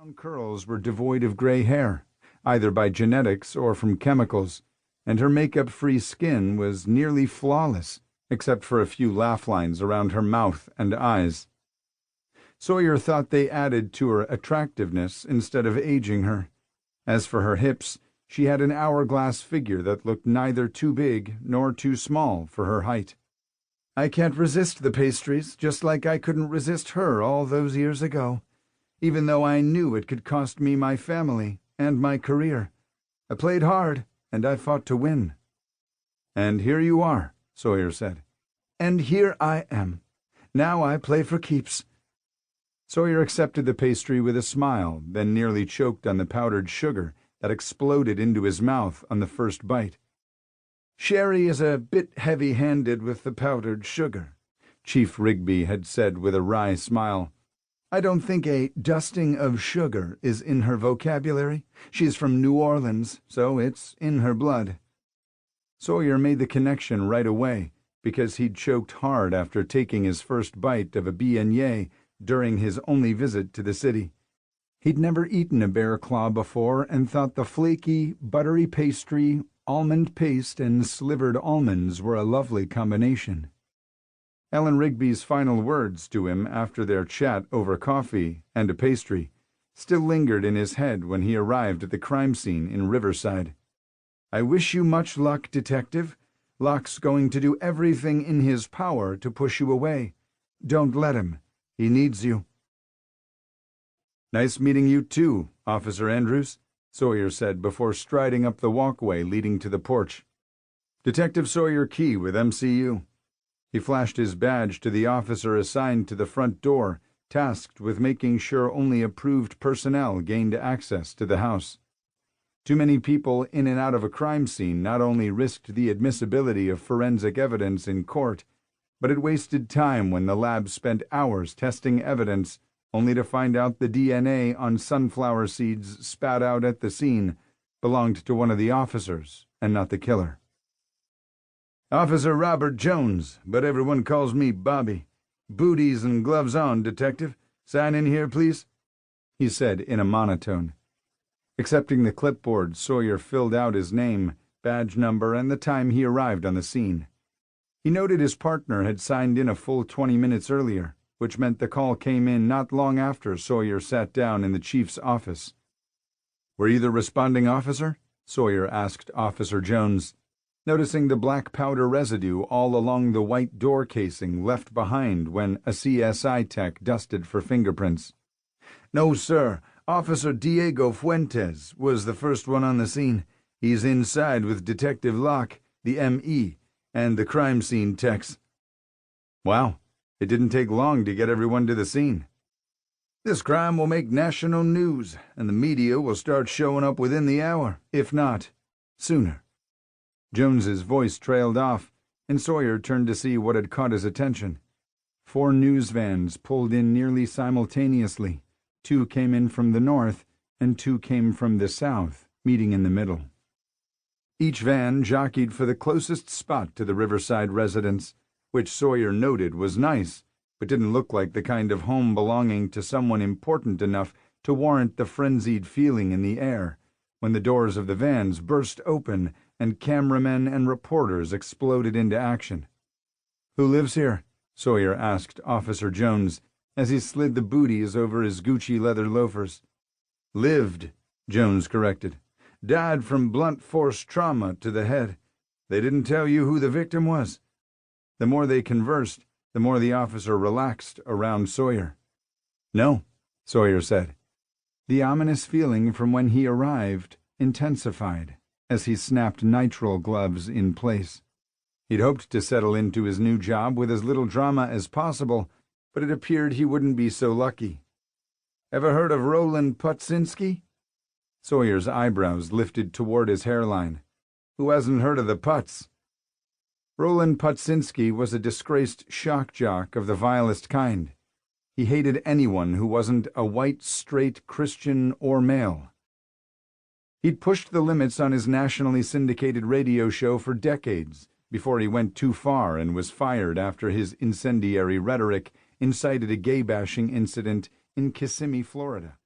Brown curls were devoid of gray hair, either by genetics or from chemicals, and her makeup-free skin was nearly flawless, except for a few laugh lines around her mouth and eyes. Sawyer thought they added to her attractiveness instead of aging her. As for her hips, she had an hourglass figure that looked neither too big nor too small for her height. "I can't resist the pastries, just like I couldn't resist her all those years ago, even though I knew it could cost me my family and my career. I played hard, and I fought to win." "And here you are," Sawyer said. "And here I am. Now I play for keeps." Sawyer accepted the pastry with a smile, then nearly choked on the powdered sugar that exploded into his mouth on the first bite. "Sherry is a bit heavy-handed with the powdered sugar," Chief Rigby had said with a wry smile. "I don't think a dusting of sugar is in her vocabulary. She's from New Orleans, so it's in her blood." Sawyer made the connection right away, because he'd choked hard after taking his first bite of a beignet during his only visit to the city. He'd never eaten a bear claw before and thought the flaky, buttery pastry, almond paste, and slivered almonds were a lovely combination. Ellen Rigby's final words to him after their chat over coffee and a pastry still lingered in his head when he arrived at the crime scene in Riverside. "I wish you much luck, Detective. Locke's going to do everything in his power to push you away. Don't let him. He needs you." "Nice meeting you too, Officer Andrews," Sawyer said before striding up the walkway leading to the porch. "Detective Sawyer Key with MCU." He flashed his badge to the officer assigned to the front door, tasked with making sure only approved personnel gained access to the house. Too many people in and out of a crime scene not only risked the admissibility of forensic evidence in court, but it wasted time when the lab spent hours testing evidence only to find out the DNA on sunflower seeds spat out at the scene belonged to one of the officers and not the killer. "Officer Robert Jones, but everyone calls me Bobby. Booties and gloves on, Detective. Sign in here, please," he said in a monotone. Accepting the clipboard, Sawyer filled out his name, badge number, and the time he arrived on the scene. He noted his partner had signed in a full 20 minutes earlier, which meant the call came in not long after Sawyer sat down in the chief's office. "Were you the responding officer?" Sawyer asked Officer Jones, noticing the black powder residue all along the white door casing left behind when a CSI tech dusted for fingerprints. "No, sir. Officer Diego Fuentes was the first one on the scene. He's inside with Detective Locke, the ME, and the crime scene techs." "Wow. It didn't take long to get everyone to the scene." "This crime will make national news, and the media will start showing up within the hour, if not sooner." Jones's voice trailed off, and Sawyer turned to see what had caught his attention. 4 news vans pulled in nearly simultaneously. 2 came in from the north, and 2 came from the south, meeting in the middle. Each van jockeyed for the closest spot to the Riverside residence, which Sawyer noted was nice, but didn't look like the kind of home belonging to someone important enough to warrant the frenzied feeling in the air when the doors of the vans burst open and cameramen and reporters exploded into action. "Who lives here?" Sawyer asked Officer Jones as he slid the booties over his Gucci leather loafers. "Lived," Jones corrected. "Died from blunt force trauma to the head. They didn't tell you who the victim was?" The more they conversed, the more the officer relaxed around Sawyer. "No," Sawyer said. The ominous feeling from when he arrived intensified as he snapped nitrile gloves in place. He'd hoped to settle into his new job with as little drama as possible, but it appeared he wouldn't be so lucky. "Ever heard of Roland Putzinski?" Sawyer's eyebrows lifted toward his hairline. "Who hasn't heard of the Putz?" Roland Putzinski was a disgraced shock jock of the vilest kind. He hated anyone who wasn't a white, straight Christian or male. He'd pushed the limits on his nationally syndicated radio show for decades before he went too far and was fired after his incendiary rhetoric incited a gay-bashing incident in Kissimmee, Florida.